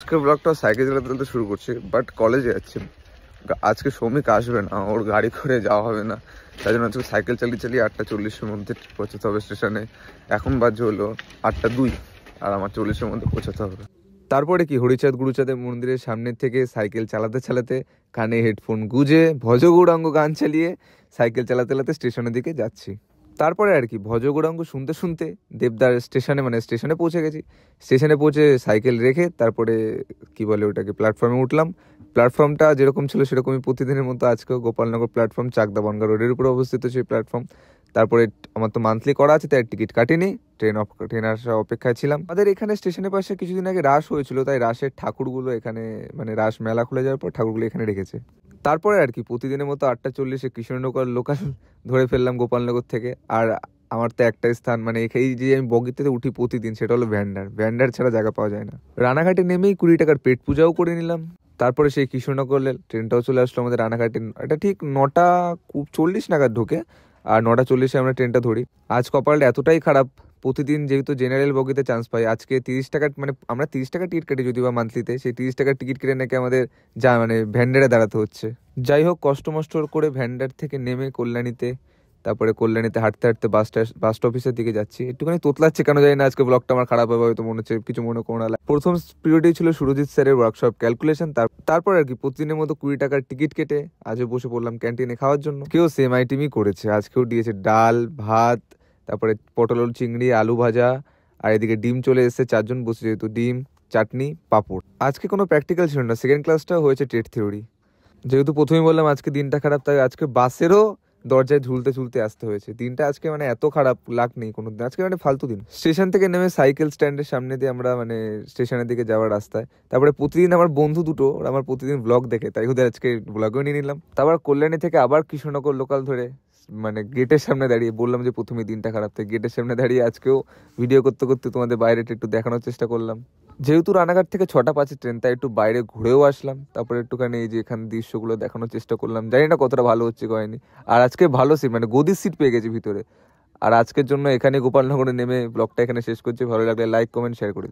আজকে ব্লগটা সাইকেল চালাতে চালাতে শুরু করছি, বাট কলেজে যাচ্ছি। আজকে শ্রমিক আসবে না, ওর গাড়ি করে যাওয়া হবে না, তাই জন্য আজকে সাইকেল চালিয়ে চালিয়ে 8:40-এর মধ্যে পৌঁছাতে হবে স্টেশনে। এখন বাজে হলো 8:02 আর আমার 40-এর মধ্যে পৌঁছাতে হবে। তারপরে কি হরিচাঁদ গুরুচাঁদের মন্দিরের সামনে থেকে সাইকেল চালাতে চালাতে কানে হেডফোন গুঁজে ভজ গৌরাঙ্গ গান চালিয়ে সাইকেল চালাতে চালাতে স্টেশনের দিকে যাচ্ছি। তারপরে আর কি ভজ গৌরাঙ্গ শুনতে শুনতে দেবদার স্টেশনে পৌঁছে গেছি। স্টেশনে পৌঁছে সাইকেল রেখে তারপরে কি বলে ওটাকে প্ল্যাটফর্মে উঠলাম। প্ল্যাটফর্মটা যেরকম ছিল সেরকমই প্রতিদিনের মতো আজকেও গোপালনগর প্ল্যাটফর্ম, চাকদা বনগাঁ রোডের উপরে অবস্থিত সেই প্ল্যাটফর্ম। তারপরে আমার তো মান্থলি করা আছে, তাই টিকিট কাটিনি, ট্রেন আসার অপেক্ষায় ছিলাম। আমাদের এখানে স্টেশনের পাশে কিছুদিন আগে রাস হয়েছিল, তাই রাসের ঠাকুরগুলো এখানে রাস মেলা খুলে যাওয়ার পর ঠাকুরগুলো এখানে রেখেছে। তারপরে আর কি প্রতিদিনের মতো 8:40-এ কৃষ্ণনগর লোকাল ধরে ফেললাম গোপালনগর থেকে। আর আমার তো একটাই স্থান, এই যে আমি বগিতে উঠি প্রতিদিন, সেটা হলো ভ্যান্ডার ছাড়া জায়গা পাওয়া যায় না। রানাঘাটে নেমেই 20 টাকার পেট পূজাও করে নিলাম। তারপরে সেই কৃষ্ণনগর ট্রেনটাও চলে আসলো আমাদের রানাঘাটে। এটা ঠিক 9:40 নাগাদ ঢোকে, আর 9:40-এ আমরা ট্রেনটা ধরি। আজ কপালটা এতটাই খারাপ, প্রতিদিন যেহেতু জেনারেল বগিতে চান্স পাই, আজকে 30 টাকা আমরা 30 টাকা টিকিট কাটি যদি বা মান্থলিতে, সেই 30 টাকার টিকিট কেটে নাকি আমাদের ভ্যান্ডারে দাঁড়াতে হচ্ছে। যাই হোক, কষ্ট মষ্ট করে ভ্যান্ডার থেকে নেমে কল্যাণীতে, তারপরে কল্যাণীতে হাঁটতে হাঁটতে বাস অফিসের দিকে যাচ্ছি। একটুখানি তোতলাচ্ছে কেন জানি না, আজকে ব্লগটা আমার খারাপ হবে হয়তো, মনে হচ্ছে কিছু মনে করো না। প্রথম পিরিয়ডে ছিল সুরজিৎ স্যারের ওয়ার্কশপ ক্যালকুলেশন। তারপর আর কি প্রতিদিনের মতো 20 টাকার টিকিট কেটে আজও বসে পড়লাম ক্যান্টিনে খাওয়ার জন্য। কেউ সেম আইটেমই করেছে, আজকেও দিয়েছে ডাল ভাত, তারপরে পটল চিংড়ি আলু ভাজা, আর এদিকে ডিম চলে এসেছে। 4 জন বসে, যেহেতু ডিম চাটনি পাঁপড়। আজকে কোনো প্র্যাকটিক্যাল ছিল না, সেকেন্ড ক্লাসটা হয়েছে টেট থিওরি। যেহেতু প্রথমেই বললাম আজকে দিনটা খারাপ, তাই আজকে বাসেরও দরজায় ঝুলতে ঝুলতে আসতে হয়েছে। দিনটা আজকে এত খারাপ লাগ নেই কোনো দিন, আজকে ফালতু দিন। স্টেশন থেকে নেমে সাইকেল স্ট্যান্ডের সামনে দিয়ে আমরা স্টেশনের দিকে যাওয়ার রাস্তায়, তারপরে প্রতিদিন আমার বন্ধু দুটো আমার প্রতিদিন ব্লগ দেখে, তাই ওদের আজকে ব্লগও নিয়ে নিলাম। তারপর কল্যাণী থেকে আবার কৃষ্ণনগর লোকাল ধরে গেটের সামনে দাঁড়িয়ে বললাম যে প্রথমে দিনটা খারাপ, তাই গেটের সামনে দাঁড়িয়ে আজকেও ভিডিও করতে করতে তোমাদের বাইরেটা একটু দেখানোর চেষ্টা করলাম। যেহেতু রানাঘাট থেকে 6:05 ট্রেন, তাই একটু বাইরে ঘুরেও আসলাম। তারপরে একটুখানি এই যে এখানে দৃশ্যগুলো দেখানোর চেষ্টা করলাম, জানি না কতটা ভালো হচ্ছে হয়নি। আর আজকে ভালো সিট, গদির সিট পেয়ে গেছি ভিতরে। আর আজকের জন্য এখানে গোপালনগরে নেমে ব্লগটা এখানে শেষ করছি। ভালো লাগলে লাইক কমেন্ট শেয়ার করে দিই।